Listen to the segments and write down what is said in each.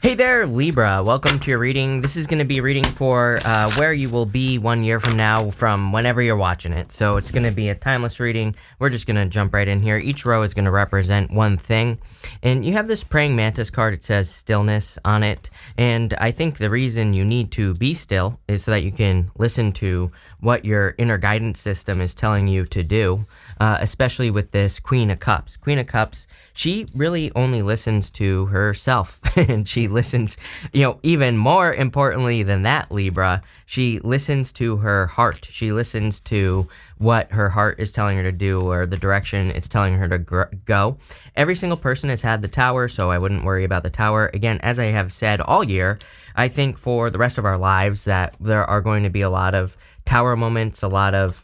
Hey there, Libra. Welcome to your reading. This is going to be reading for where you will be 1 year from now from whenever you're watching it. So it's going to be a timeless reading. We're just going to jump right in here. Each row is going to represent one thing. And you have this praying mantis card. It says stillness on it. And I think the reason you need to be still is so that you can listen to what your inner guidance system is telling you to do. Especially with this Queen of Cups. Queen of Cups, she really only listens to herself. And she listens, even more importantly than that, Libra, she listens to her heart. She listens to what her heart is telling her to do or the direction it's telling her to go. Every single person has had the Tower, so I wouldn't worry about the Tower. Again, as I have said all year, I think for the rest of our lives that there are going to be a lot of Tower moments, a lot of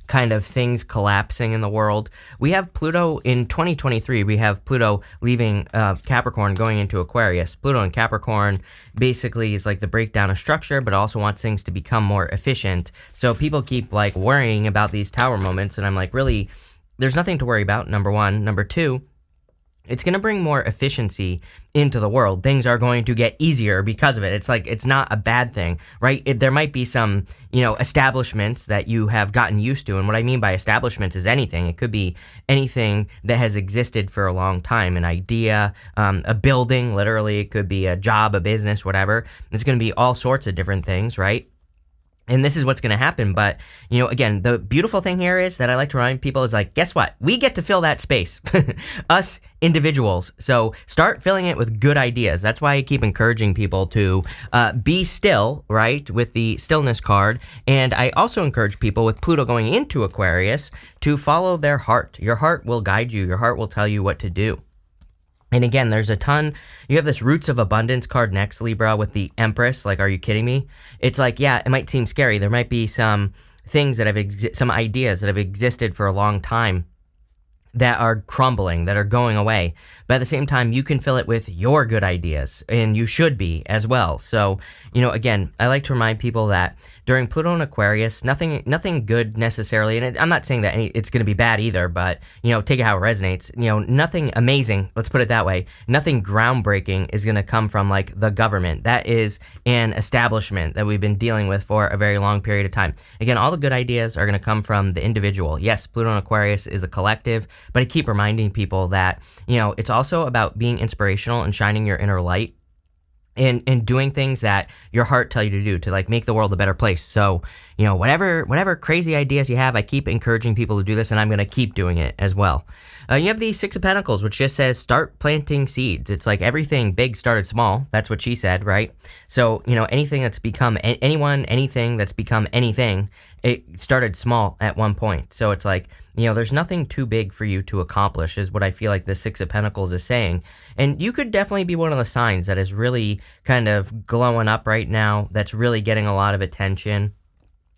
kind of things collapsing in the world. We have Pluto in 2023. We have Pluto leaving Capricorn, going into Aquarius. Pluto in Capricorn basically is like the breakdown of structure, but also wants things to become more efficient. So people keep like worrying about these Tower moments, and I'm like, really, there's nothing to worry about, number one. Number two, it's going to bring more efficiency into the world. Things are going to get easier because of it. It's like, it's not a bad thing, right? There might be some, establishments that you have gotten used to. And what I mean by establishments is anything. It could be anything that has existed for a long time, an idea, a building, literally. It could be a job, a business, whatever. It's going to be all sorts of different things, right? And this is what's going to happen. But, again, the beautiful thing here is that I like to remind people is like, guess what? We get to fill that space. Us individuals. So start filling it with good ideas. That's why I keep encouraging people to be still, right, with the stillness card. And I also encourage people with Pluto going into Aquarius to follow their heart. Your heart will guide you. Your heart will tell you what to do. And again, there's a ton. You have this Roots of Abundance card next, Libra, with the Empress. Like, are you kidding me? It's like, yeah, it might seem scary. There might be some things that have some ideas that have existed for a long time that are crumbling, that are going away. But at the same time, you can fill it with your good ideas, and you should be as well. So, again, I like to remind people that during Pluto and Aquarius, nothing good necessarily, and I'm not saying that it's going to be bad either, but, take it how it resonates. Nothing amazing, let's put it that way. Nothing groundbreaking is going to come from, like, the government. That is an establishment that we've been dealing with for a very long period of time. Again, all the good ideas are going to come from the individual. Yes, Pluto and Aquarius is a collective, but I keep reminding people that, it's also about being inspirational and shining your inner light and doing things that your heart tell you to do to like make the world a better place. So, whatever crazy ideas you have, I keep encouraging people to do this, and I'm going to keep doing it as well. You have the Six of Pentacles, which just says start planting seeds. It's like everything big started small. That's what she said, right? So, anything that's become anything that's become anything, it started small at one point. So it's like, there's nothing too big for you to accomplish is what I feel like the Six of Pentacles is saying. And you could definitely be one of the signs that is really kind of glowing up right now, that's really getting a lot of attention.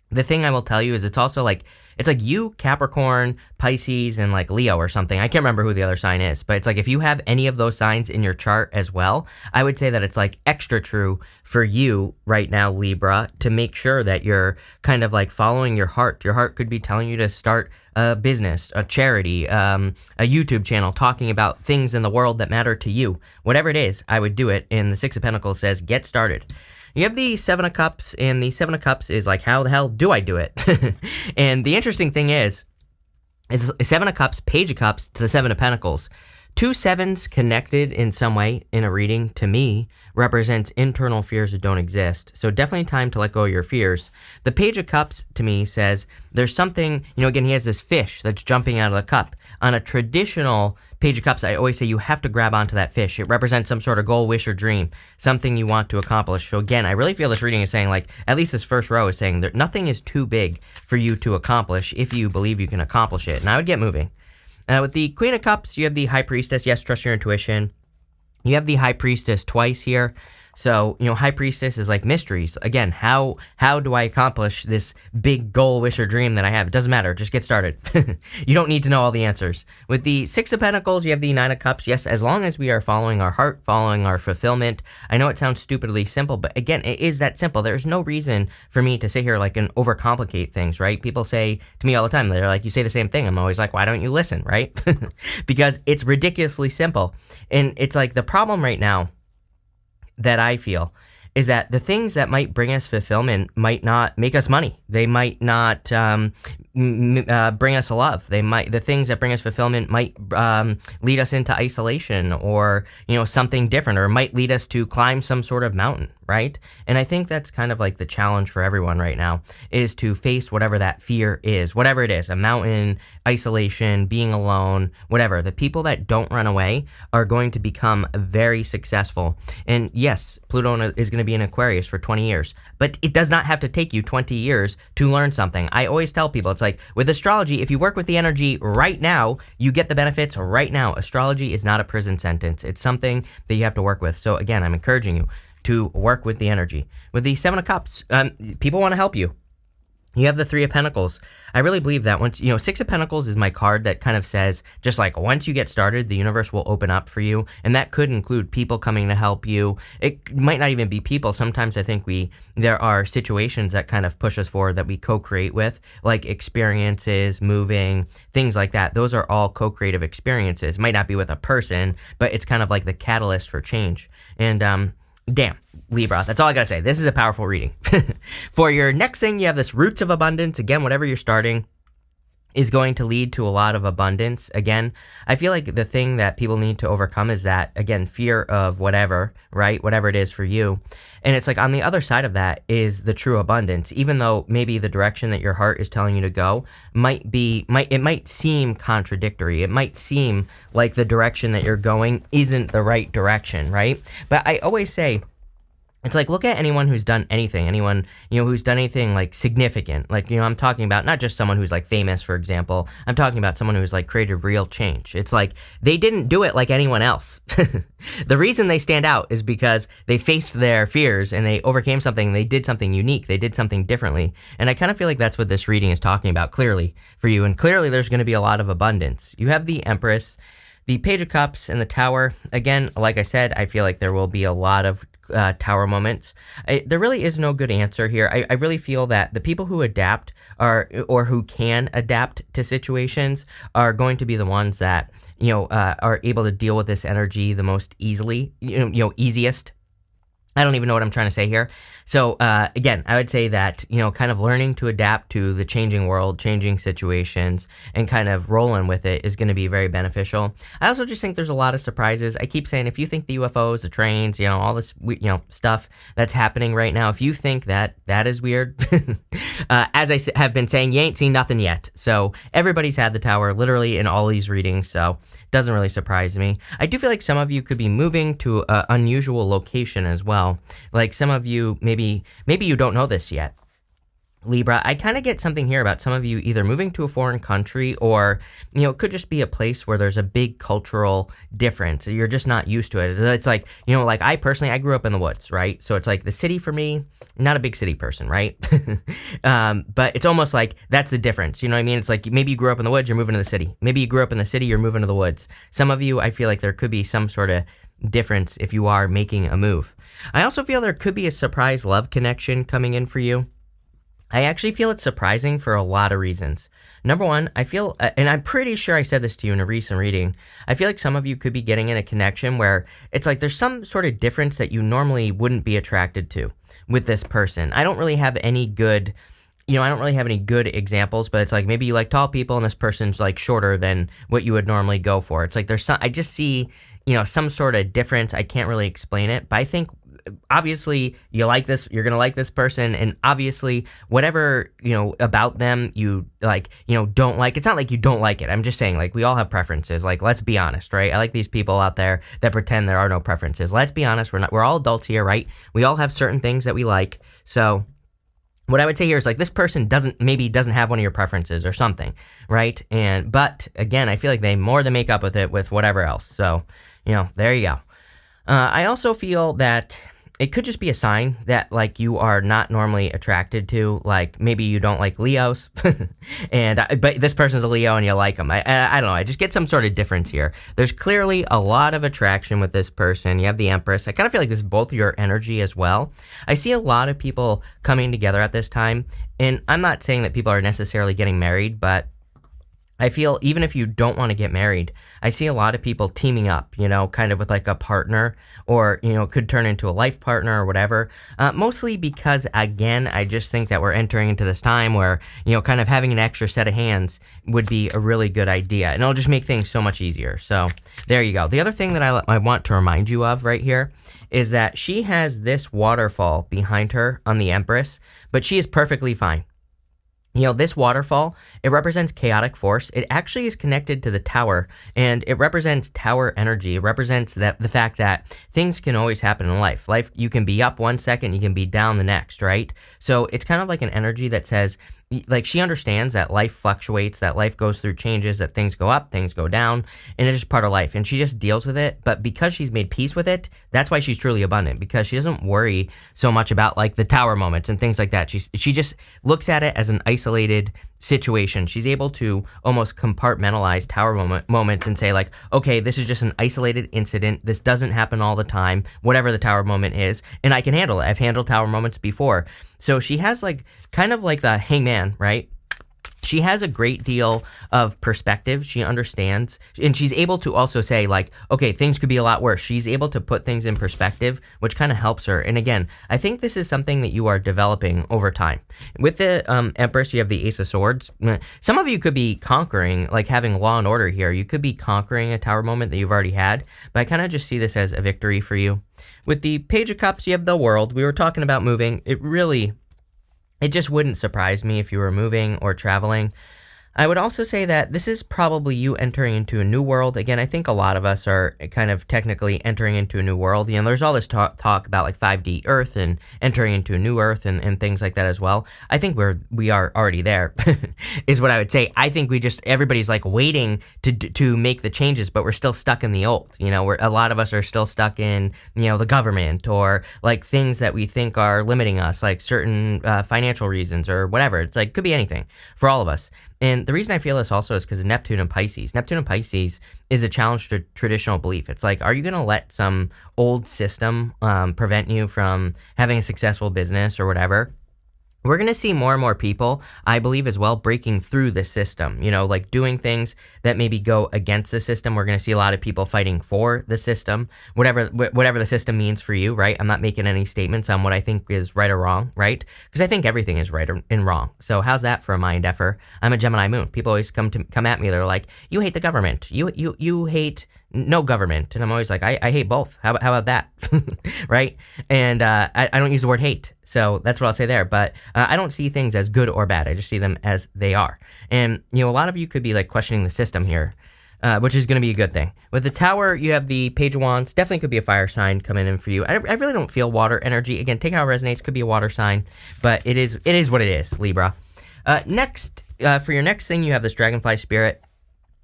The thing I will tell you is it's also like, it's like you, Capricorn, Pisces, and like Leo or something. I can't remember who the other sign is, but it's like if you have any of those signs in your chart as well, I would say that it's like extra true for you right now, Libra, to make sure that you're kind of like following your heart. Your heart could be telling you to start a business, a charity, a YouTube channel talking about things in the world that matter to you. Whatever it is, I would do it. And the Six of Pentacles says, get started. You have the Seven of Cups, and the Seven of Cups is like, how the hell do I do it? And the interesting thing is Seven of Cups, Page of Cups to the Seven of Pentacles. Two sevens connected in some way in a reading, to me, represents internal fears that don't exist. So definitely time to let go of your fears. The Page of Cups, to me, says there's something, again, he has this fish that's jumping out of the cup. On a traditional Page of Cups, I always say you have to grab onto that fish. It represents some sort of goal, wish, or dream, something you want to accomplish. So again, I really feel this reading is saying, like, at least this first row is saying that nothing is too big for you to accomplish if you believe you can accomplish it. And I would get moving. With the Queen of Cups, you have the High Priestess. Yes, trust your intuition. You have the High Priestess twice here. So, High Priestess is like mysteries. Again, how do I accomplish this big goal, wish, or dream that I have? It doesn't matter. Just get started. You don't need to know all the answers. With the Six of Pentacles, you have the Nine of Cups. Yes, as long as we are following our heart, following our fulfillment. I know it sounds stupidly simple, but again, it is that simple. There's no reason for me to sit here like and overcomplicate things, right? People say to me all the time, they're like, you say the same thing. I'm always like, why don't you listen, right? Because it's ridiculously simple. And it's like the problem right now that I feel is that the things that might bring us fulfillment might not make us money. They might not bring us love. The things that bring us fulfillment might lead us into isolation, or something different, or might lead us to climb some sort of mountain, right? And I think that's kind of like the challenge for everyone right now, is to face whatever that fear is, whatever it is, a mountain, isolation, being alone, whatever. The people that don't run away are going to become very successful. And yes, Pluto is going to be in Aquarius for 20 years, but it does not have to take you 20 years to learn something. I always tell people, it's like with astrology, if you work with the energy right now, you get the benefits right now. Astrology is not a prison sentence. It's something that you have to work with. So again, I'm encouraging you to work with the energy. With the Seven of Cups, people want to help you. You have the Three of Pentacles. I really believe that once, Six of Pentacles is my card that kind of says, just like once you get started, the universe will open up for you. And that could include people coming to help you. It might not even be people. Sometimes I think there are situations that kind of push us forward that we co-create with, like experiences, moving, things like that. Those are all co-creative experiences. Might not be with a person, but it's kind of like the catalyst for change. And, damn, Libra, that's all I gotta say. This is a powerful reading. For your next thing, you have this Roots of Abundance. Again, whatever you're starting is going to lead to a lot of abundance. Again, I feel like the thing that people need to overcome is that, again, fear of whatever, right? Whatever it is for you. And it's like on the other side of that is the true abundance, even though maybe the direction that your heart is telling you to go might seem contradictory. It might seem like the direction that you're going isn't the right direction, right? But I always say, it's like, look at anyone who's done anything, who's done anything like significant. Like, I'm talking about not just someone who's like famous, for example. I'm talking about someone who's like created real change. It's like they didn't do it like anyone else. The reason they stand out is because they faced their fears and they overcame something. They did something unique. They did something differently. And I kind of feel like that's what this reading is talking about clearly for you. And clearly there's going to be a lot of abundance. You have the Empress, the Page of Cups, and the Tower. Again, like I said, I feel like there will be a lot of Tower moments. There really is no good answer here. I really feel that the people who adapt or who can adapt to situations are going to be the ones that are able to deal with this energy the most easily, easiest. I don't even know what I'm trying to say here. So, again, I would say that, kind of learning to adapt to the changing world, changing situations, and kind of rolling with it is going to be very beneficial. I also just think there's a lot of surprises. I keep saying, if you think the UFOs, the trains, all this, stuff that's happening right now, if you think that is weird, as I have been saying, you ain't seen nothing yet. So, everybody's had the Tower literally in all these readings, so doesn't really surprise me. I do feel like some of you could be moving to an unusual location as well. Like some of you, maybe you don't know this yet, Libra. I kind of get something here about some of you either moving to a foreign country or, it could just be a place where there's a big cultural difference. You're just not used to it. It's like, like I personally, I grew up in the woods, right? So it's like the city for me, not a big city person, right? But it's almost like that's the difference. You know what I mean? It's like maybe you grew up in the woods, you're moving to the city. Maybe you grew up in the city, you're moving to the woods. Some of you, I feel like there could be some sort of difference if you are making a move. I also feel there could be a surprise love connection coming in for you. I actually feel it's surprising for a lot of reasons. Number one, I feel, and I'm pretty sure I said this to you in a recent reading, I feel like some of you could be getting in a connection where it's like there's some sort of difference that you normally wouldn't be attracted to with this person. I don't really have any good examples, but it's like maybe you like tall people and this person's like shorter than what you would normally go for. It's like I just see, some sort of difference. I can't really explain it, but I think obviously you're going to like this person, and obviously whatever, about them you like, don't like, it's not like you don't like it. I'm just saying, like, we all have preferences. Like, let's be honest, right? I like these people out there that pretend there are no preferences. Let's be honest. We're all adults here, right? We all have certain things that we like. So what I would say here is like this person doesn't have one of your preferences or something, right? But again, I feel like they more than make up with it with whatever else. So, there you go. I also feel that it could just be a sign that like you are not normally attracted to, like maybe you don't like Leos, but this person's a Leo and you like them. I don't know. I just get some sort of difference here. There's clearly a lot of attraction with this person. You have the Empress. I kind of feel like this is both your energy as well. I see a lot of people coming together at this time, and I'm not saying that people are necessarily getting married, but I feel even if you don't want to get married, I see a lot of people teaming up, kind of with like a partner or, could turn into a life partner or whatever. Mostly because, again, I just think that we're entering into this time where, kind of having an extra set of hands would be a really good idea. And it'll just make things so much easier. So there you go. The other thing that I want to remind you of right here is that she has this waterfall behind her on the Empress, but she is perfectly fine. This waterfall, it represents chaotic force. It actually is connected to the tower, and it represents tower energy. It represents the fact that things can always happen in life. You can be up one second, you can be down the next, right? So it's kind of like an energy that says, like, she understands that life fluctuates, that life goes through changes, that things go up, things go down, and it's just part of life. And she just deals with it. But because she's made peace with it, that's why she's truly abundant, because she doesn't worry so much about like the tower moments and things like that. She just looks at it as an isolated situation. She's able to almost compartmentalize tower moments and say like, okay, this is just an isolated incident. This doesn't happen all the time, whatever the tower moment is, and I can handle it. I've handled tower moments before. So she has like kind of like the hangman, right? She has a great deal of perspective. She understands, and she's able to also say like, okay, things could be a lot worse. She's able to put things in perspective, which kind of helps her. And again, I think this is something that you are developing over time. With the Empress, you have the Ace of Swords. Some of you could be conquering, like having law and order here. You could be conquering a tower moment that you've already had, but I kind of just see this as a victory for you. With the Page of Cups, you have the World. We were talking about moving. It just wouldn't surprise me if you were moving or traveling. I would also say that this is probably you entering into a new world. Again, I think a lot of us are kind of technically entering into a new world. There's all this talk about like 5D Earth and entering into a new Earth and things like that as well. I think we are already there, is what I would say. I think everybody's like waiting to make the changes, but we're still stuck in the old. A lot of us are still stuck in, the government or like things that we think are limiting us, like certain financial reasons or whatever. It's like, could be anything for all of us. And the reason I feel this also is because of Neptune and Pisces. Neptune and Pisces is a challenge to traditional belief. It's like, are you going to let some old system prevent you from having a successful business or whatever? We're going to see more and more people, I believe as well, breaking through the system, like doing things that maybe go against the system. We're going to see a lot of people fighting for the system, whatever the system means for you, right? I'm not making any statements on what I think is right or wrong, right? Because I think everything is right and wrong. So how's that for a mind effer? I'm a Gemini moon. People always come at me. They're like, you hate the government. You hate no government. And I'm always like, I hate both. How about that? Right? And I don't use the word hate. So that's what I'll say there. But I don't see things as good or bad. I just see them as they are. And, a lot of you could be like questioning the system here, which is going to be a good thing. With the Tower, you have the Page of Wands. Definitely could be a fire sign coming in for you. I really don't feel water energy. Again, take how it resonates. Could be a water sign. But it is what it is, Libra. Next, for your next thing, you have this Dragonfly Spirit.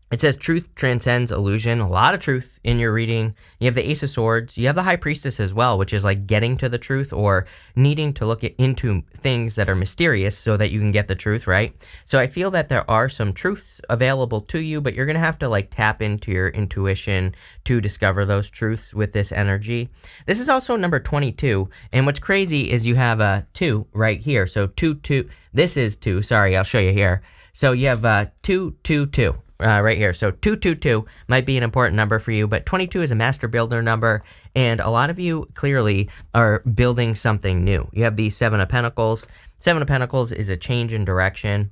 It says truth transcends illusion. A lot of truth in your reading. You have the Ace of Swords. You have the High Priestess as well, which is like getting to the truth or needing to look into things that are mysterious so that you can get the truth, right? So I feel that there are some truths available to you, but you're going to have to like tap into your intuition to discover those truths with this energy. This is also number 22. And what's crazy is you have a 2 right here. So 2, 2. This is 2. Sorry, I'll show you here. So you have 2, 2, 2. Right here. So 222 might be an important number for you, but 22 is a master builder number, and a lot of you clearly are building something new. You have the 7 of Pentacles. 7 of Pentacles is a change in direction.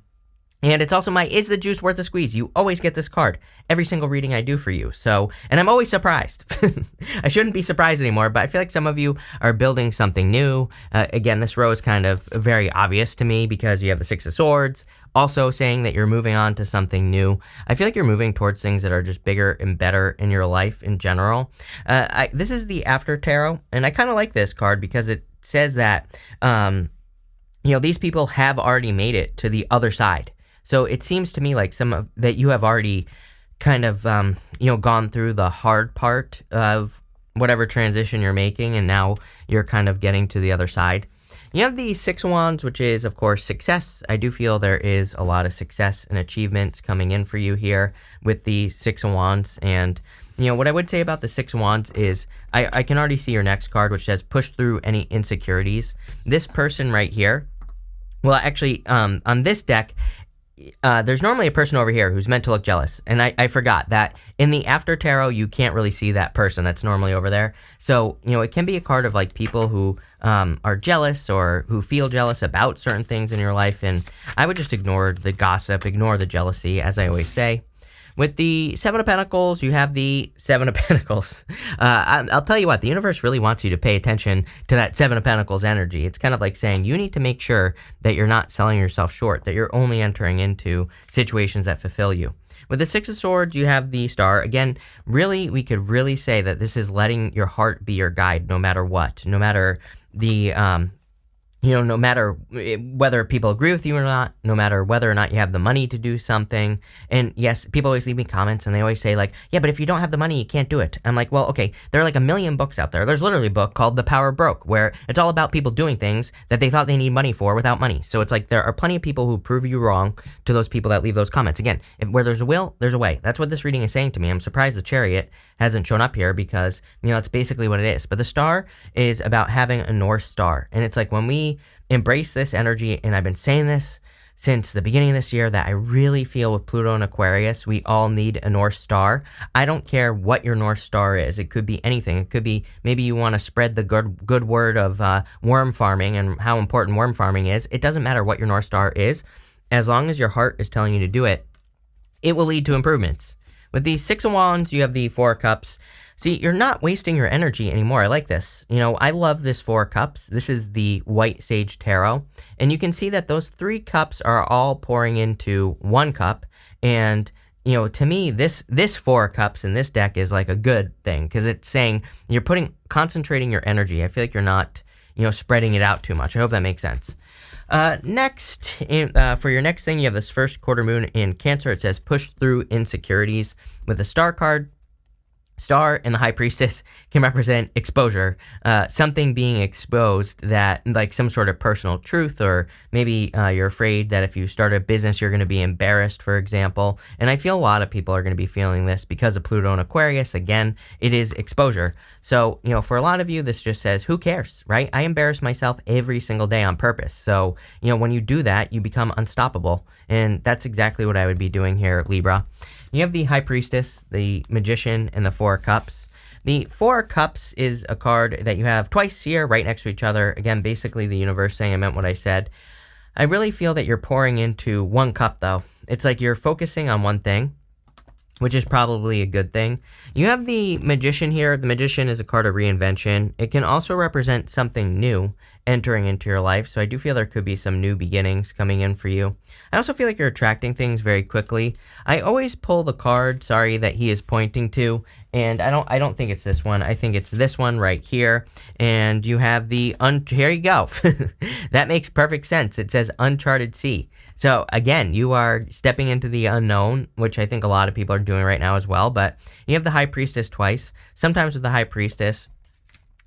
And it's also is the juice worth a squeeze? You always get this card every single reading I do for you. So, and I'm always surprised. I shouldn't be surprised anymore, but I feel like some of you are building something new. Again, this row is kind of very obvious to me because you have the 6 of Swords, also saying that you're moving on to something new. I feel like you're moving towards things that are just bigger and better in your life in general. This is the After Tarot, and I kind of like this card because it says that, these people have already made it to the other side. So it seems to me like that you have already kind of, gone through the hard part of whatever transition you're making, and now you're kind of getting to the other side. You have the 6 of Wands, which is, of course, success. I do feel there is a lot of success and achievements coming in for you here with the 6 of Wands. And, what I would say about the 6 of Wands is I can already see your next card, which says push through any insecurities. This person right here, well, actually, on this deck, there's normally a person over here who's meant to look jealous. And I forgot that in the after tarot, you can't really see that person that's normally over there. So, it can be a card of like people who are jealous or who feel jealous about certain things in your life. And I would just ignore the gossip, ignore the jealousy, as I always say. With the Seven of Pentacles, you have the Seven of Pentacles. I'll tell you what, the universe really wants you to pay attention to that Seven of Pentacles energy. It's kind of like saying you need to make sure that you're not selling yourself short, that you're only entering into situations that fulfill you. With the Six of Swords, you have the Star. Again, really, we could really say that this is letting your heart be your guide no matter what, no matter the... no matter whether people agree with you or not, no matter whether or not you have the money to do something. And yes, people always leave me comments and they always say like, yeah, but if you don't have the money, you can't do it. I'm like, well, okay, there are like a million books out there. There's literally a book called The Power of Broke, where it's all about people doing things that they thought they need money for without money. So it's like there are plenty of people who prove you wrong to those people that leave those comments. Again, where there's a will, there's a way. That's what this reading is saying to me. I'm surprised the Chariot hasn't shown up here because, it's basically what it is. But the Star is about having a North Star. And it's like when we embrace this energy, and I've been saying this since the beginning of this year, that I really feel with Pluto and Aquarius, we all need a North Star. I don't care what your North Star is. It could be anything. It could be maybe you want to spread the good word of worm farming and how important worm farming is. It doesn't matter what your North Star is. As long as your heart is telling you to do it, it will lead to improvements. With the Six of Wands, you have the Four of Cups. See, you're not wasting your energy anymore. I like this. I love this Four of Cups. This is the White Sage Tarot. And you can see that those 3 cups are all pouring into 1 cup. And, to me, this 4 of Cups in this deck is like a good thing because it's saying you're concentrating your energy. I feel like you're not, spreading it out too much. I hope that makes sense. Next, for your next thing, you have this first quarter moon in Cancer. It says push through insecurities. With the Star card, Star and the High Priestess can represent exposure, something being exposed that, like some sort of personal truth, or maybe you're afraid that if you start a business, you're going to be embarrassed, for example. And I feel a lot of people are going to be feeling this because of Pluto and Aquarius. Again, it is exposure. So, for a lot of you, this just says, who cares, right? I embarrass myself every single day on purpose. So, when you do that, you become unstoppable. And that's exactly what I would be doing here, Libra. You have the High Priestess, the Magician, and the Four of Cups. The Four of Cups is a card that you have twice here, right next to each other. Again, basically the universe saying I meant what I said. I really feel that you're pouring into 1 cup, though. It's like you're focusing on one thing, which is probably a good thing. You have the Magician here. The Magician is a card of reinvention. It can also represent something new entering into your life. So I do feel there could be some new beginnings coming in for you. I also feel like you're attracting things very quickly. I always pull the card, that he is pointing to, and I don't think it's this one. I think it's this one right here. And you have the here you go. That makes perfect sense. It says Uncharted Sea. So again, you are stepping into the unknown, which I think a lot of people are doing right now as well. But you have the High Priestess twice. Sometimes with the High Priestess,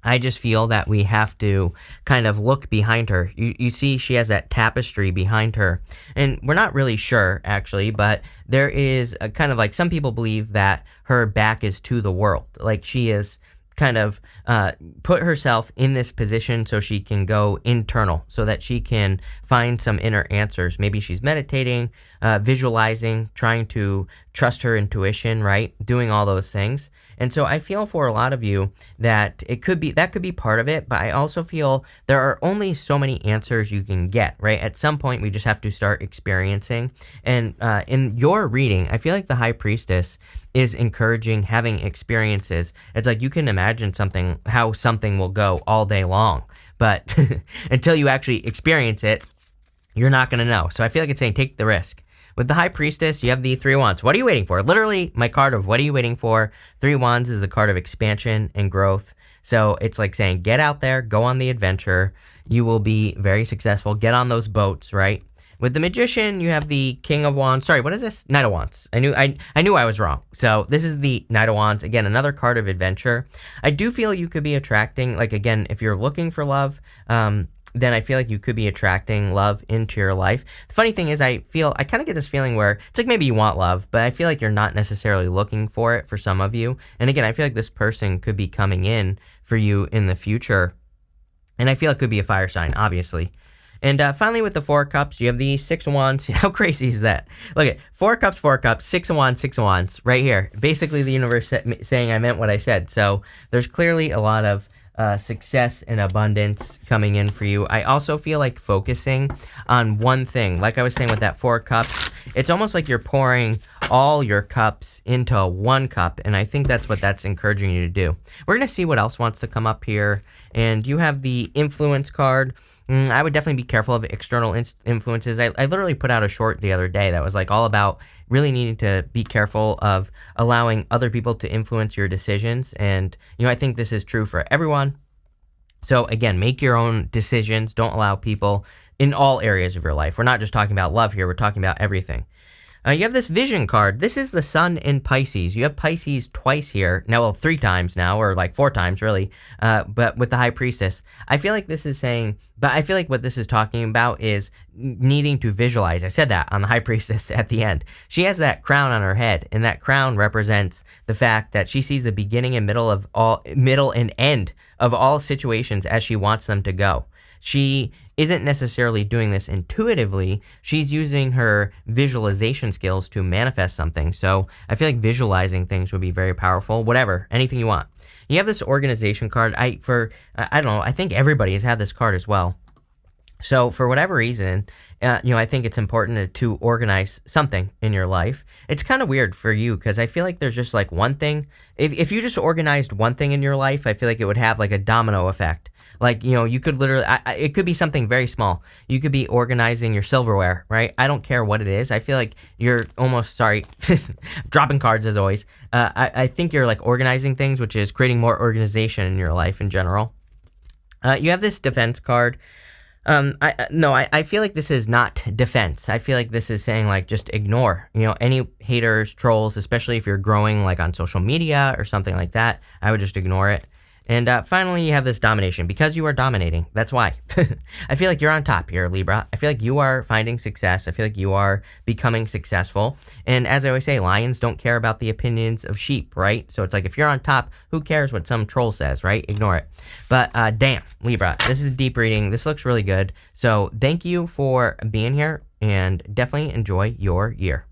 I just feel that we have to kind of look behind her. You see she has that tapestry behind her. And we're not really sure, actually, but there is a kind of like some people believe that her back is to the world. Like she is kind of put herself in this position so she can go internal, so that she can find some inner answers. Maybe she's meditating, visualizing, trying to trust her intuition, right? Doing all those things. And so I feel for a lot of you that that could be part of it, but I also feel there are only so many answers you can get, right? At some point, we just have to start experiencing. And in your reading, I feel like the High Priestess is encouraging having experiences. It's like you can imagine how something will go all day long, but until you actually experience it, you're not going to know. So I feel like it's saying take the risk. With the High Priestess, you have the Three of Wands. What are you waiting for? Literally, my card of what are you waiting for? Three of Wands is a card of expansion and growth. So it's like saying, get out there, go on the adventure. You will be very successful. Get on those boats, right? With the Magician, you have the King of Wands. Sorry, what is this? Knight of Wands. I knew I was wrong. So this is the Knight of Wands. Again, another card of adventure. I do feel you could be attracting, like, again, if you're looking for love, then I feel like you could be attracting love into your life. The funny thing is I kind of get this feeling where it's like maybe you want love, but I feel like you're not necessarily looking for it for some of you. And again, I feel like this person could be coming in for you in the future. And I feel it could be a fire sign, obviously. And finally, with the Four of Cups, you have the Six of Wands. How crazy is that? Look at Four of Cups, Six of Wands, right here. Basically, the universe saying I meant what I said. So there's clearly a lot of success and abundance coming in for you. I also feel like focusing on one thing. Like I was saying with that Four of Cups, it's almost like you're pouring all your cups into one cup, and I think that's what that's encouraging you to do. We're going to see what else wants to come up here, and you have the Influence card. I would definitely be careful of external influences. I literally put out a short the other day that was like all about really needing to be careful of allowing other people to influence your decisions. And, I think this is true for everyone. So again, make your own decisions. Don't allow people in all areas of your life. We're not just talking about love here. We're talking about everything. You have this Vision card. This is the Sun in Pisces. You have Pisces twice here. Now, well, 3 times now, or like 4 times, really. But with the High Priestess, I feel like this is saying, but I feel like what this is talking about is needing to visualize. I said that on the High Priestess at the end. She has that crown on her head, and that crown represents the fact that she sees the beginning and middle and end of all situations as she wants them to go. She isn't necessarily doing this intuitively. She's using her visualization skills to manifest something. So I feel like visualizing things would be very powerful. Whatever, anything you want. You have this Organization card. I don't know. I think everybody has had this card as well. So for whatever reason, I think it's important to organize something in your life. It's kind of weird for you because I feel like there's just like one thing. If you just organized one thing in your life, I feel like it would have like a domino effect. Like, you could literally, it could be something very small. You could be organizing your silverware, right? I don't care what it is. I feel like you're almost, dropping cards as always. I think you're like organizing things, which is creating more organization in your life in general. You have this Defense card. I feel like this is not defense. I feel like this is saying like just ignore, any haters, trolls, especially if you're growing like on social media or something like that. I would just ignore it. And finally, you have this Domination. Because you are dominating. That's why. I feel like you're on top here, Libra. I feel like you are finding success. I feel like you are becoming successful. And as I always say, lions don't care about the opinions of sheep, right? So it's like if you're on top, who cares what some troll says, right? Ignore it. But damn, Libra, this is a deep reading. This looks really good. So thank you for being here and definitely enjoy your year.